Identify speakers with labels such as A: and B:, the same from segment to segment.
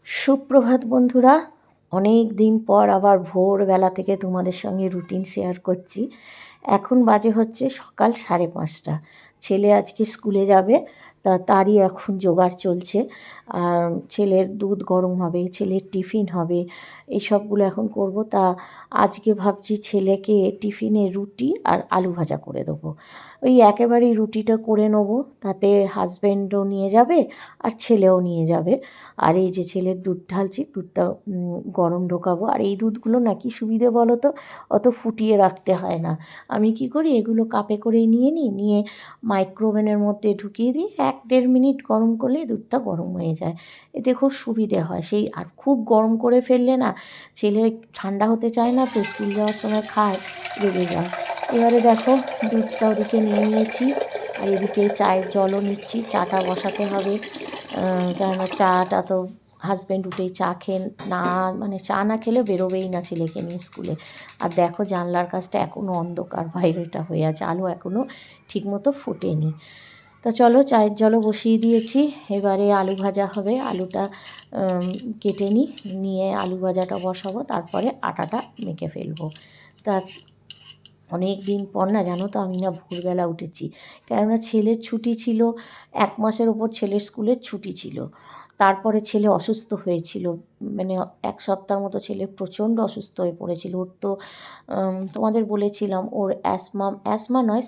A: সুপ্রভাত বন্ধুরা, অনেক দিন পর আবার ভোরবেলা থেকে তোমাদের সঙ্গে রুটিন শেয়ার করছি। এখন বাজে হচ্ছে সকাল 5:30। ছেলে আজকে স্কুলে যাবে, তারই এখন জোগাড় চলছে। আর ছেলের দুধ গরম হবে, ছেলের টিফিন হবে, এইসবগুলো এখন করব। তা আজকে ভাবছি ছেলেকে টিফিনে রুটি আর আলু ভাজা করে দেবো। ওই একেবারেই রুটিটা করে নেবো, তাতে হাজব্যান্ডও নিয়ে যাবে আর ছেলেও নিয়ে যাবে। আর এই যে ছেলের দুধ ঢালছি, দুধটা গরম ঢোকাবো। আর এই দুধগুলো না কি সুবিধে বলো তো, অত ফুটিয়ে রাখতে হয় না। আমি কি করি, এগুলো কাপে করেই নিয়ে মাইক্রোওভেনের মধ্যে ঢুকিয়ে দিই। 1-1.5 মিনিট গরম করলেই দুধটা গরম হয়ে যায়। এতে খুব সুবিধে হয়। সেই আর খুব গরম করে ফেললে না, ছেলে ঠান্ডা হতে চায় না, তো স্কুল যাওয়ার সময় খায়, রেগে যায়। এবারে দেখো, দুধটা ওদিকে নিয়ে নিয়েছি, আর এদিকে চায়ের জলও নিচ্ছি। চাটা বসাতে হবে, কেননা চাটা তো হাজব্যান্ড উঠেই চা খেয়ে না, মানে চা না খেলে বেরোবেই না ছেলেকে নিয়ে স্কুলে। আর দেখো, জানলার কাছটা এখনও অন্ধকার, বাইরেটা হয়ে আছে, আলো এখনও ঠিকমতো ফোটেনি। তা চলো, চায়ের জলও বসিয়ে দিয়েছি। এবারে আলু ভাজা হবে, আলুটা কেটে নিয়ে আলু ভাজাটা বসাবো, তারপরে আটাটা মেখে ফেলবো। তা অনেক দিন পর না, জানো তো, আমি না ভোরবেলা উঠেছি, কেননা ছেলের ছুটি ছিল। 1 মাসের ওপর ছেলের স্কুলের ছুটি ছিল। তারপরে ছেলে অসুস্থ হয়েছিল, মানে 1 সপ্তাহ মতো ছেলে প্রচণ্ড অসুস্থ হয়ে পড়েছিল। ওর তো তোমাদের বলেছিলাম, ওর অ্যাসমা নয়,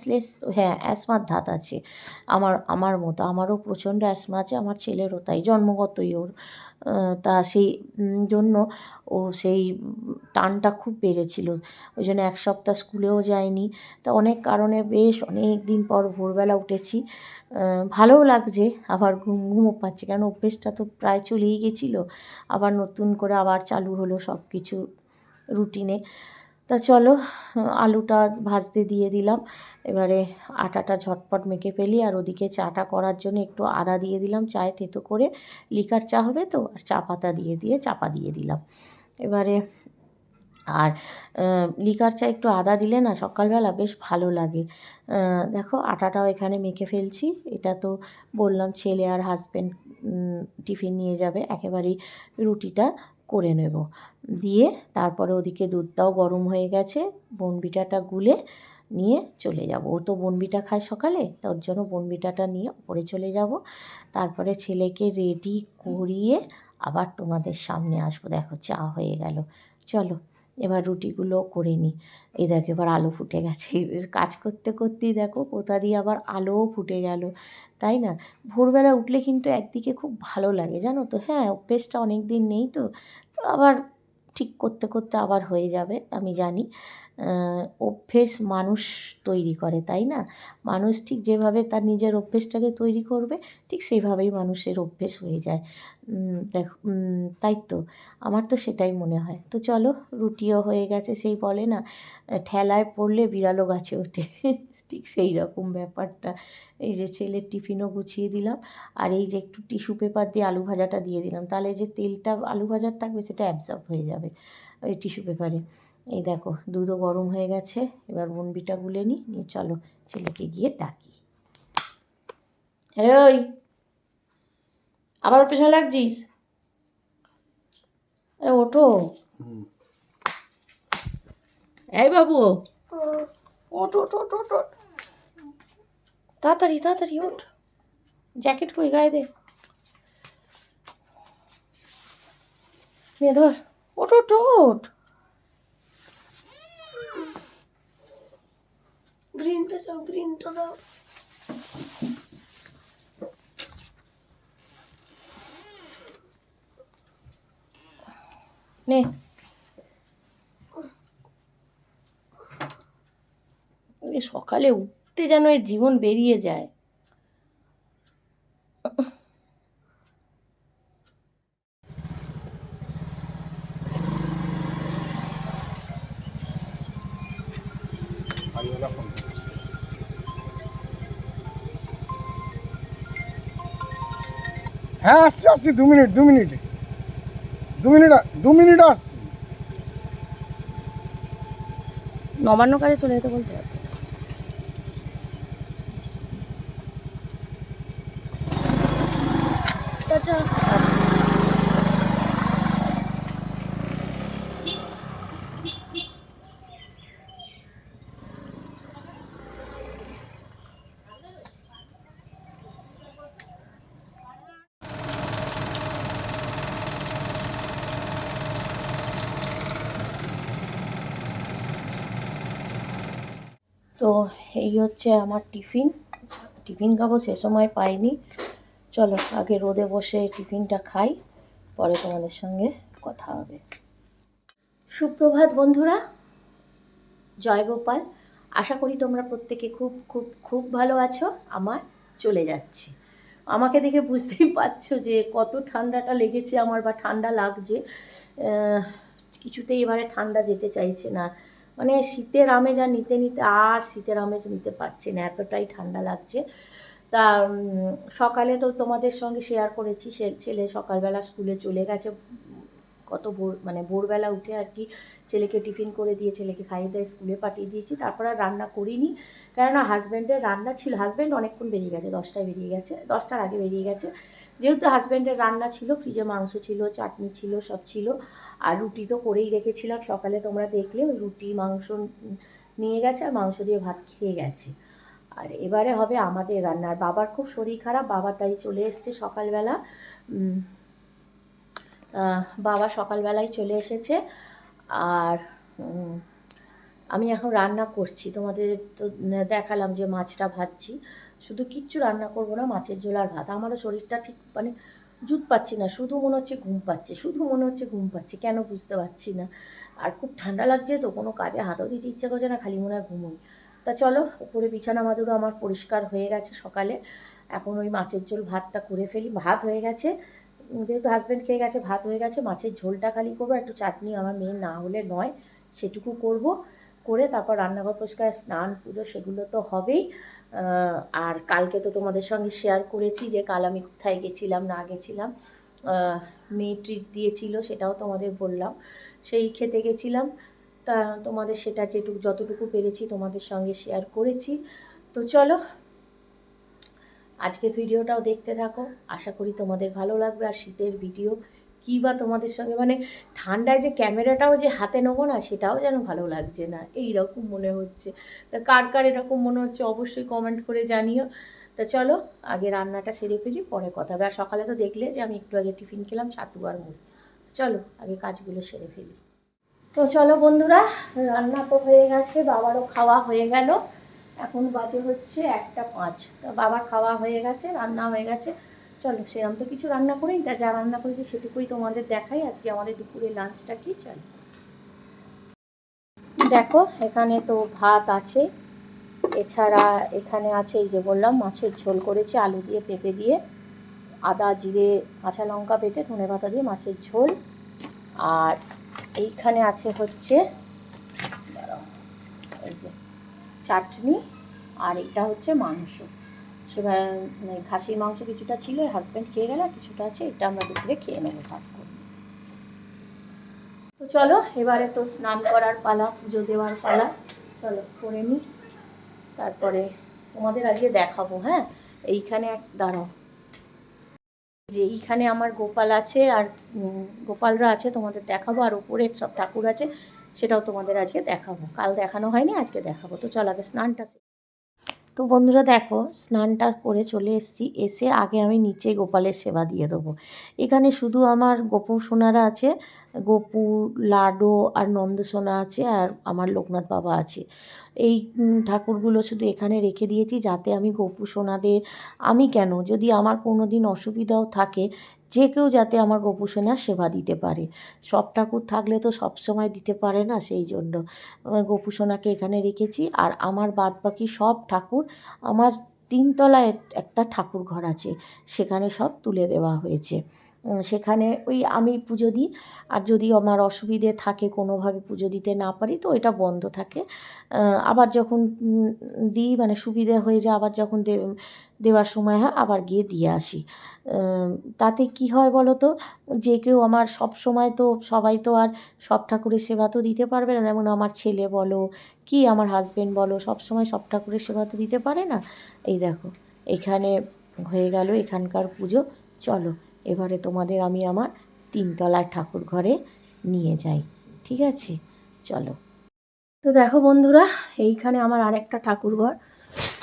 A: অ্যাসমার ধাত আছে। আমার মতো আমারও প্রচণ্ড অ্যাসমা আছে, আমার ছেলেরও তাই, জন্মগতই ওর। তা সেই জন্য ও সেই টানটা খুব বেড়েছিল। ওই জন্য 1 সপ্তাহ স্কুলেও যায়নি। তা অনেক কারণে বেশ অনেক দিন পর ভোরবেলা উঠেছি। ভালোও লাগছে, আবার ঘুমও পাচ্ছে, কারণ অভ্যেসটা তো প্রায় চলেই গেছিলো। আবার নতুন করে আবার চালু হলো সব কিছু রুটিনে। তা চলো, আলুটা ভাজতে দিয়ে দিলাম। এবারে আটাটা ঝটপট মেখে ফেলি। আর ওদিকে চাটা করার জন্য একটু আদা দিয়ে দিলাম, চায়ে থেতো করে। লিকার চা হবে তো, আর চা পাতা দিয়ে চাপা দিয়ে দিলাম। এবারে আর লিকার চা একটু আদা দিলে না সকালবেলা বেশ ভালো লাগে। দেখো, আটাটাও এখানে মেখে ফেলছি। এটা তো বললাম ছেলে আর হাজব্যান্ড টিফিন নিয়ে যাবে, একেবারেই রুটিটা করে নেব। দিয়ে তারপরে ওদিকে দুধটাও গরম হয়ে গেছে, বোর্নভিটাটা গুলে নিয়ে চলে যাব। ও তো বোর্নভিটা খায় সকালে, তার জন্য বোর্নভিটাটা নিয়ে ওপরে চলে যাব। তারপরে ছেলেকে রেডি করিয়ে আবার তোমাদের সামনে আসবো। দেখো, চা হয়ে গেল। চলো, এবার রুটিগুলো করে নিই। এই দেখো, এবার আলো ফুটে গেছে। কাজ করতে করতেই দেখো কোথা দিয়ে আবার আলোও ফুটে গেল, তাই না? ভোরবেলা উঠলে কিন্তু একদিকে খুব ভালো লাগে, জানো তো। হ্যাঁ, অভ্যেসটা অনেক দিন নেই, তো আবার ঠিক করতে করতে আবার হয়ে যাবে, আমি জানি। অভ্যেস মানুষ তৈরি করে, তাই না? মানুষ ঠিক যেভাবে তার নিজের অভ্যেসটাকে তৈরি করবে, ঠিক সেইভাবেই মানুষের অভ্যেস হয়ে যায়। দেখো, তাই তো, আমার তো সেটাই মনে হয়। তো চলো, রুটিও হয়ে গেছে। সেই বলে না, ঠেলায় পড়লে বিড়ালও গাছে ওঠে, ঠিক সেই রকম ব্যাপারটা। এই যে ছেলের টিফিনও গুছিয়ে দিলাম, আর এই যে একটু টিস্যু পেপার দিয়ে আলু ভাজাটা দিয়ে দিলাম, তাহলে যে তেলটা আলু ভাজার থাকবে সেটা অ্যাবজর্ব হয়ে যাবে ওই টিস্যু পেপারে। এই দেখো, দুধও গরম হয়ে গেছে। এবার বোর্নভিটা গুলে নিয়ে চলো ছেলেকে গিয়ে ডাকি। হ্যাঁ, ওই আবার পেছনে লাগছিস? আরে ওঠো, এই বাবু, ওঠ ওঠ ওঠ ওঠ ওঠ, তাড়াতাড়ি তাড়াতাড়ি ওঠ। জ্যাকেট কই, গায়ে দে। মেয়ে ধর, ওঠ ওঠ ওঠ। গ্রিনটা চাও, গ্রিনটা দাও। নে, সকালে উঠতে যেন এর জীবন বেরিয়ে যায়।
B: হ্যাঁ, আসছি 2 মিনিট আসছি।
A: নবান্ন কাজে চলে যেতে বলতে হবে। তো এই হচ্ছে আমার টিফিন খাবো, সে সময় পাইনি। চলো আগে রোদে বসে টিফিনটা খাই, পরে তোমাদের সঙ্গে কথা হবে। সুপ্রভাত বন্ধুরা, জয় গোপাল। আশা করি তোমরা প্রত্যেকে খুব খুব খুব ভালো আছো। আমার চলে যাচ্ছে, আমাকে দেখে বুঝতেই পারছো যে কত ঠান্ডাটা লেগেছে আমার, বা ঠান্ডা লাগছে। কিছুতেই এবারে ঠান্ডা যেতে চাইছে না, মানে শীতের আমেজ আর নিতে নিতে আর শীতের আমেজ নিতে পারছি না, এতটাই ঠান্ডা লাগছে। তা সকালে তো তোমাদের সঙ্গে শেয়ার করেছি, ছেলে সকালবেলা স্কুলে চলে গেছে। কত ভোরবেলা উঠে আর কি ছেলেকে টিফিন করে দিয়ে ছেলেকে খাইয়ে দিয়ে স্কুলে পাঠিয়ে দিয়েছি। তারপর আর রান্না করিনি, কেননা হাজব্যান্ডের রান্না ছিল। হাজব্যান্ড অনেকক্ষণ বেরিয়ে গেছে, 10টায় বেরিয়ে গেছে, 10টার আগে বেরিয়ে গেছে। যেহেতু হাজব্যান্ডের রান্না ছিল, ফ্রিজে মাংস ছিল, চাটনি ছিল, সব ছিল। আর রুটি তো করেই রেখেছিলাম, সকালে তোমরা দেখলে ওই রুটি মাংস নিয়ে গেছে আর মাংস দিয়ে ভাত খেয়ে গেছে। আর এবারে হবে আমাদের রান্নার। বাবার খুব শরীর খারাপ, বাবা তাই চলে এসছে সকালবেলা। বাবা সকালবেলায় চলে এসেছে। আর আমি এখন রান্না করছি, তোমাদের তো দেখালাম যে মাছটা ভাজছি। শুধু কিচ্ছু রান্না করবো না, মাছের ঝোল আর ভাত। আমারও শরীরটা ঠিক মানে জুত পাচ্ছি না, শুধু মনে হচ্ছে ঘুম পাচ্ছে, কেন বুঝতে পারছি না। আর খুব ঠান্ডা লাগছে তো, কোনো কাজে হাতও দিতে ইচ্ছা করছে না, খালি মনে হয় ঘুমোই। তা চলো, উপরে বিছানা মাদুরও আমার পরিষ্কার হয়ে গেছে সকালে। এখন ওই মাছের ঝোল ভাতটা করে ফেলি। ভাত হয়ে গেছে, যেহেতু হাজব্যান্ড খেয়ে গেছে, ভাত হয়ে গেছে। মাছের ঝোলটা খালি করবো, একটু চাটনি আমার মেয়ে না হলে নয়, সেটুকু করব। করে তারপর রান্নাঘর পরিষ্কার, স্নান, পুজো সেগুলো তো হবেই। আর কালকে তো তোমাদের সঙ্গে শেয়ার করেছি যে কাল আমি কোথায় গেছিলাম না গেছিলাম। মেয়ে ট্রিট দিয়েছিল, সেটাও তোমাদের বললাম। সেই খেতে গেছিলাম, তা তোমাদের সেটা যতটুকু পেরেছি তোমাদের সঙ্গে শেয়ার করেছি। তো চলো আজকে ভিডিওটাও দেখতে থাকো, আশা করি তোমাদের ভালো লাগবে। আর শীতের ভিডিও কী বা তোমাদের সঙ্গে, মানে ঠান্ডায় যে ক্যামেরাটাও যে হাতে নেবো না, সেটাও যেন ভালো লাগছে না, এই রকম মনে হচ্ছে। তা কার কার এরকম মনে হচ্ছে অবশ্যই কমেন্ট করে জানিও। তা চলো আগে রান্নাটা সেরে ফেলি, পরে কথা হবে। আর সকালে তো দেখলে যে আমি একটু আগে টিফিন খেলাম, ছাতু আর মুড়ি। চলো আগে কাজগুলো সেরে ফেলি। তো চলো বন্ধুরা, রান্না তো হয়ে গেছে, বাবারও খাওয়া হয়ে গেল। এখন বাজে হচ্ছে 1টা 5। তা বাবার খাওয়া হয়ে গেছে, রান্না হয়ে গেছে। চলো, সেরকম তো কিছু রান্না করিনি, তা যা রান্না করেছি সেটুকুই তোমাদের দেখাই। আজকে আমাদের দুপুরে লাঞ্চটা কি, চলো দেখো। এখানে তো ভাত আছে, এছাড়া এখানে আছে এই যে বললাম মাছের ঝোল করেছি আলু দিয়ে, পেঁপে দিয়ে, আদা জিরে কাঁচা লঙ্কা বেটে ধনেপাতা দিয়ে মাছের ঝোল। আর এইখানে আছে হচ্ছে এই যে চাটনি, আর এটা হচ্ছে মাংস। সেবার খাসির মাংস কিছুটা ছিল, হাজব্যান্ড খেয়ে গেল, কিছুটা আছে, এটা আমরা দুপুরে খেয়ে নেবো ভাত করে। তো চলো এবারে তো স্নান করার পালা, পুজো দেওয়ার পালা। চলো করে নিই, তারপরে তোমাদের আজকে দেখাবো। হ্যাঁ, এইখানে দাঁড়াও, যে এইখানে আমার গোপাল আছে আর গোপালরা আছে, তোমাদের দেখাবো। আর উপরে সব ঠাকুর আছে, সেটাও তোমাদের আজকে দেখাবো। কাল দেখানো হয়নি, আজকে দেখাবো। তো চলো আগে স্নানটা। তো বন্ধুরা দেখো, স্নানটা করে চলে এসেছি। এসে আগে আমি নিচে গোপালের সেবা দিয়ে দেবো। এখানে শুধু আমার গোপু সোনারা আছে, গোপু, লাডো আর নন্দসোনা আছে, আর আমার লোকনাথ বাবা আছে। এই ঠাকুরগুলো শুধু এখানে রেখে দিয়েছি, যাতে আমি গোপু সোনাদের, আমি কেন, যদি আমার কোনো দিন অসুবিধাও থাকে, যে কেউ যাতে আমার গোপু সোনার সেবা দিতে পারে। সব ঠাকুর থাকলে তো সব সময় দিতে পারে না, সেই জন্য গোপু সোনাকে এখানে রেখেছি। আর আমার বাদ বাকি সব ঠাকুর আমার 3তলায় একটা ঠাকুর ঘর আছে, সেখানে সব তুলে দেওয়া হয়েছে। সেখানে ওই আমি পুজো দিই, আর যদি আমার অসুবিধে থাকে, কোনোভাবে পুজো দিতে না পারি, তো এটা বন্ধ থাকে। আবার যখন দিই, মানে সুবিধে হয়ে যায়, আবার যখন দেওয়ার সময় হয় আবার গিয়ে দিয়ে আসি। তাতে কি হয় বলো তো, যে কেউ আমার সব সময় তো সবাই তো আর সব ঠাকুরের সেবা তো দিতে পারবে না। যেমন আমার ছেলে বলো কি আমার হাজব্যান্ড বলো, সব সময় সব ঠাকুরের সেবা তো দিতে পারে না। এই দেখো এখানে হয়ে গেল এখানকার পুজো। চলো এবারে তোমাদের আমি আমার 3তলার ঠাকুর ঘরে নিয়ে যাই, ঠিক আছে? চলো। তো দেখো বন্ধুরা, এইখানে আমার আরেকটা ঠাকুর ঘর,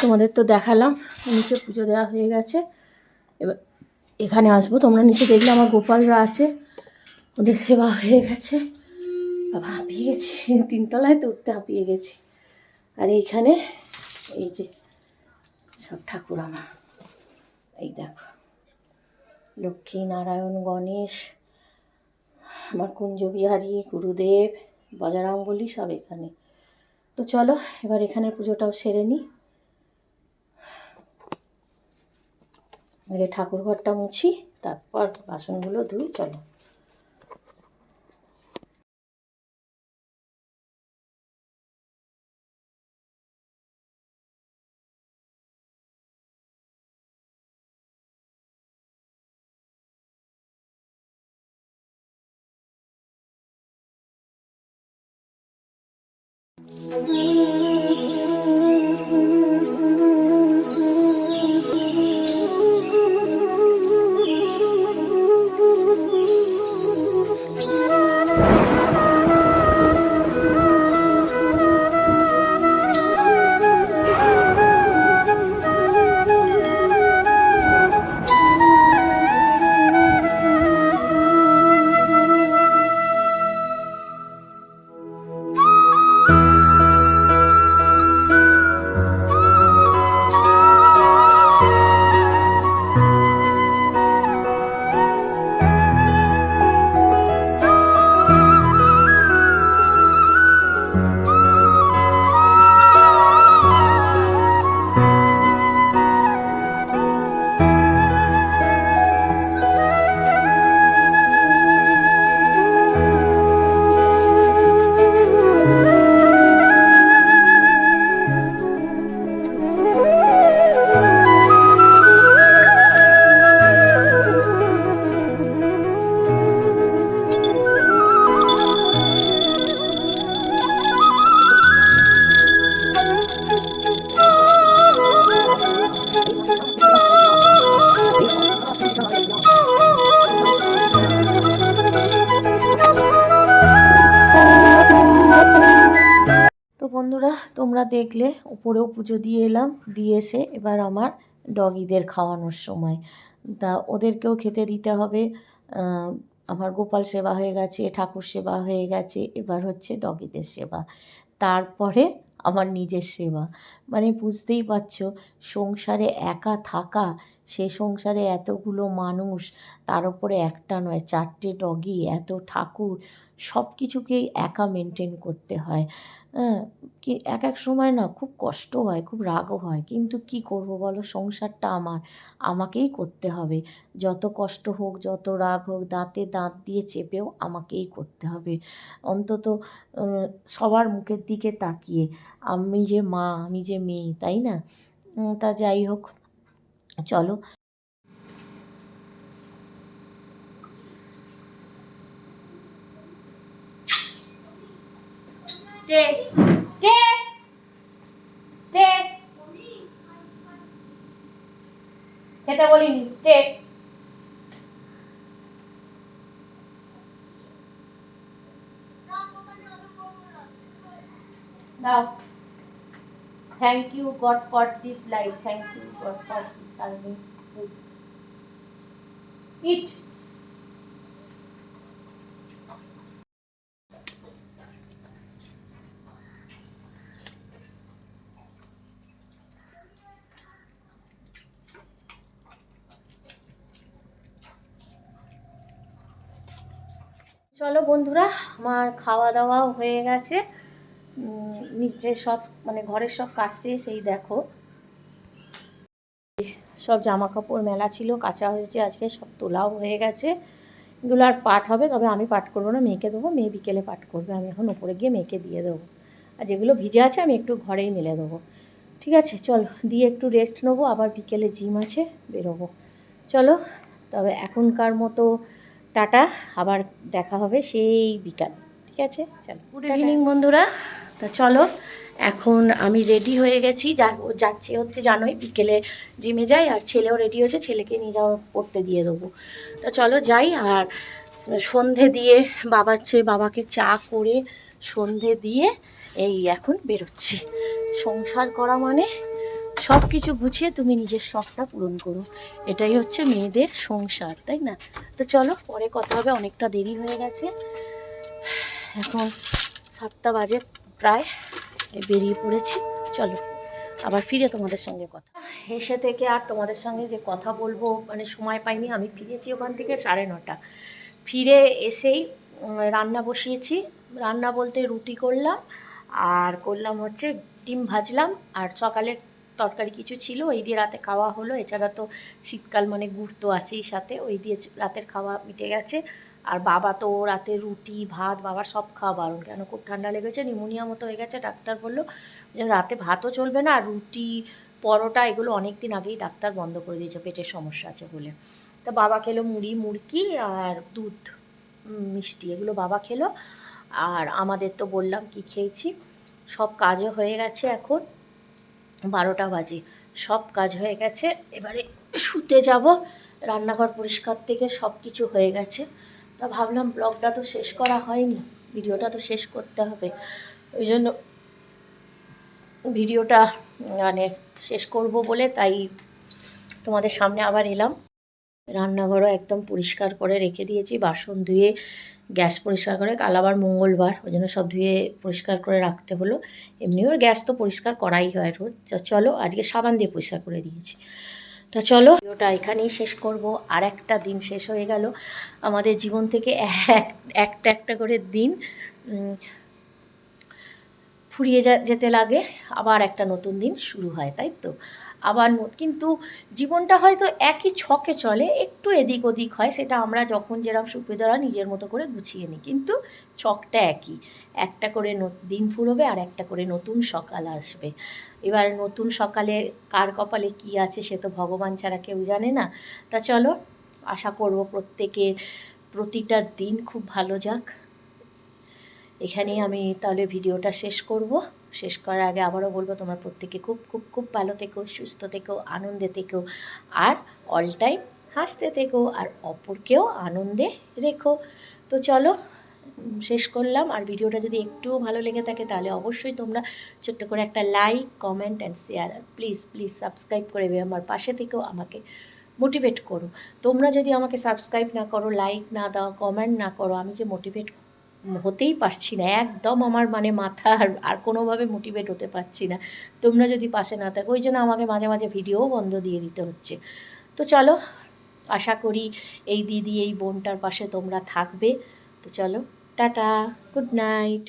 A: তোমাদের তো দেখালাম। নিচে পুজো দেওয়া হয়ে গেছে, এবার এখানে আসবো। তোমরা নিচে দেখলে আমার গোপালরা আছে, ওদের সেবা হয়ে গেছে। বাবা হাঁপিয়ে গেছি, 3তলায় তো উঠতে হাঁপিয়ে গেছি। আর এইখানে এই যে সব ঠাকুর আমার, এই দেখো লক্ষ্মী নারায়ণ গণেশ, আমার কুঞ্জবিহারী গুরুদেব বজরংবলী সব এখানে। তো চলো এবার এখানের পুজোটাও সেরে নিই, আগে ঠাকুর ঘরটা মুছি, তারপর বাসনগুলো ধুই। চলো। বন্ধুরা তোমরা দেখলে উপরেও পুজো দিয়ে এলাম, দিয়ে এসে এবার আমার ডগিদের খাওয়ানোর সময়, তা ওদেরকেও খেতে দিতে হবে। আমার গোপাল সেবা হয়ে গেছে, ঠাকুর সেবা হয়ে গেছে, এবার হচ্ছে ডগিদের সেবা, তারপরে আমার নিজের সেবা। মানে বুঝতেই পারছো সংসারে একা থাকা, সে সংসারে এতগুলো মানুষ, তার উপরে একটা নয় 4টে ডগি, এত ঠাকুর, সব কিছুকেই একা মেনটেন করতে হয়। হ্যাঁ, কি এক এক সময় না খুব কষ্ট হয়, খুব রাগও হয়, কিন্তু কি করব বলো, সংসারটা আমার, আমাকেই করতে হবে। যত কষ্ট হোক, যত রাগ হোক, দাঁতে দাঁত দিয়ে চেপেও আমাকেই করতে হবে, অন্তত সবার মুখের দিকে তাকিয়ে। আমি যে মা, আমি যে মেয়ে, তাই না? তা যাই হোক, চলো। স্টে স্টে স্টে, খেতে বলিনি, স্টে। দাও। Thank you God for this life. Thank you God for this serving food. Eat. চলো বন্ধুরা, আমার খাওয়া দাওয়াও হয়ে গেছে, নিচে সব মানে ঘরের সব কাজ শেষ। এই দেখো সব জামা কাপড় মেলা ছিল, কাচা হয়েছে আজকে, সব তোলাও হয়ে গেছে। এগুলো আর পাট হবে, তবে আমি পাট করবো না, মেয়েকে দেবো, মেয়ে বিকেলে পাট করবে, আমি এখন উপরে গিয়ে মেয়েকে দিয়ে দেবো। আর যেগুলো ভিজে আছে আমি একটু ঘরেই মেলে দেবো। ঠিক আছে চলো, দিয়ে একটু রেস্ট নেবো, আবার বিকেলে জিম আছে, বেরোবো। চলো তবে এখনকার মতো টাটা, আবার দেখা হবে সেই বিকাল। ঠিক আছে চলো, গুড ইভিনিং বন্ধুরা। তা চলো এখন আমি রেডি হয়ে গেছি, যাচ্ছি হচ্ছে জানোই বিকেলে জিমে যাই, আর ছেলেও রেডি হয়েছে, ছেলেকে নিয়ে যাওয়া পড়তে দিয়ে দেবো। তো চলো যাই, আর সন্ধে দিয়ে বাবাকে চা করে সন্ধে দিয়ে এই এখন বেরোচ্ছি। সংসার করা মানে সব কিছু গুছিয়ে তুমি নিজের শখটা পূরণ করো, এটাই হচ্ছে মেয়েদের সংসার, তাই না? তো চলো পরে কথা হবে, অনেকটা দেরি হয়ে গেছে, এখন 7টা বাজে প্রায়, বেরিয়ে পড়েছি। চলো আবার ফিরে তোমাদের সঙ্গে কথা এসে থেকে আর তোমাদের সঙ্গে যে কথা বলবো মানে সময় পাইনি। আমি ফিরেছি ওখান থেকে 9:30। ফিরে এসেই রান্না বসিয়েছি। রান্না বলতে রুটি করলাম, আর করলাম হচ্ছে ডিম ভাজলাম, আর সকালের তরকারি কিছু ছিল ওই দিয়ে রাতে খাওয়া হলো। এছাড়া তো শীতকাল মানে গুড় তো আছেই সাথে, ওই দিয়ে রাতের খাওয়া মিটে গেছে। আর বাবা তো রাতে রুটি ভাত, বাবার সব খাওয়া বারণ, কেন খুব ঠান্ডা লেগেছে, নিউমোনিয়া মতো হয়ে গেছে, ডাক্তার বললো যে রাতে ভাতও চলবে না, আর রুটি পরোটা এগুলো অনেক দিন আগেই ডাক্তার বন্ধ করে দিয়েছে, পেটের সমস্যা আছে বলে। তা বাবা খেলো মুড়ি মুড়কি আর দুধ মিষ্টি, এগুলো বাবা খেলো। আর আমাদের তো বললাম কি খেয়েছি। সব কাজও হয়ে গেছে, এখন 12টা বাজে, সব কাজ হয়ে গেছে। এবারে শুতে যাব। রান্নাঘর পরিষ্কার থেকে সব কিছু হয়ে গেছে। তা ভাবলাম ব্লগটা তো শেষ করা হয়নি, ভিডিওটা তো শেষ করতে হবে, ওই জন্য ভিডিওটা মানে শেষ করব বলে তাই তোমাদের সামনে আবার এলাম। রান্নাঘরও একদম পরিষ্কার করে রেখে দিয়েছি, বাসন ধুয়ে গ্যাস পরিষ্কার করে, কাল আবার মঙ্গলবার ওই জন্য সব ধুয়ে পরিষ্কার করে রাখতে হলো। এমনিও গ্যাস তো পরিষ্কার করাই হয় রোজ। চলো আজকে সাবান দিয়ে পরিষ্কার করে দিয়েছি। তো চলো ভিডিওটা এখানেই শেষ করব। আর একটা দিন শেষ হয়ে গেল আমাদের জীবন থেকে, একটা একটা করে দিন ফুরিয়ে যেতে লাগে, আবার একটা নতুন দিন শুরু হয়, তাই তো? আবার কিন্তু জীবনটা হয়তো একই ছকে চলে, একটু এদিক ওদিক হয়, সেটা আমরা যখন যেরকম সুবিধা নিজের মতো করে গুছিয়ে নিই, কিন্তু ছকটা একই। একটা করে দিন ফুরোবে আর একটা করে নতুন সকাল আসবে। এবার নতুন সকালে কার কপালে কী আছে সে তো ভগবান ছাড়া কেউ জানে না। তা চলো, আশা করব প্রত্যেকের প্রতিটা দিন খুব ভালো যাক। এখানেই আমি তাহলে ভিডিওটা শেষ করব। শেষ করার আগে আবারও বলবো, তোমরা প্রত্যেকে খুব খুব খুব ভালো থেকো, সুস্থ থেকো, আনন্দে থেকো, আর অল টাইম হাসতে থেকো, আর অপরকেও আনন্দে রেখো। তো চলো শেষ করলাম। আর ভিডিওটা যদি একটুও ভালো লেগে থাকে তাহলে অবশ্যই তোমরা ছোট্ট করে একটা লাইক, কমেন্ট অ্যান্ড শেয়ার, আর প্লিজ প্লিজ সাবস্ক্রাইব করে আমার পাশে থেকেও আমাকে মোটিভেট করো। তোমরা যদি আমাকে সাবস্ক্রাইব না করো, লাইক না দাও, কমেন্ট না করো, আমি যে মোটিভেট হতেই পারছি না, একদম আমার মানে মাথা আর কোনোভাবে মোটিভেট হতে পারছি না তোমরা যদি পাশে না থাকো। ওই জন্য আমাকে মাঝে মাঝে ভিডিওও বন্ধ দিয়ে দিতে হচ্ছে। তো চলো, আশা করি এই দিদি এই বোনটার পাশে তোমরা থাকবে। তো চলো, টাটা, গুড নাইট।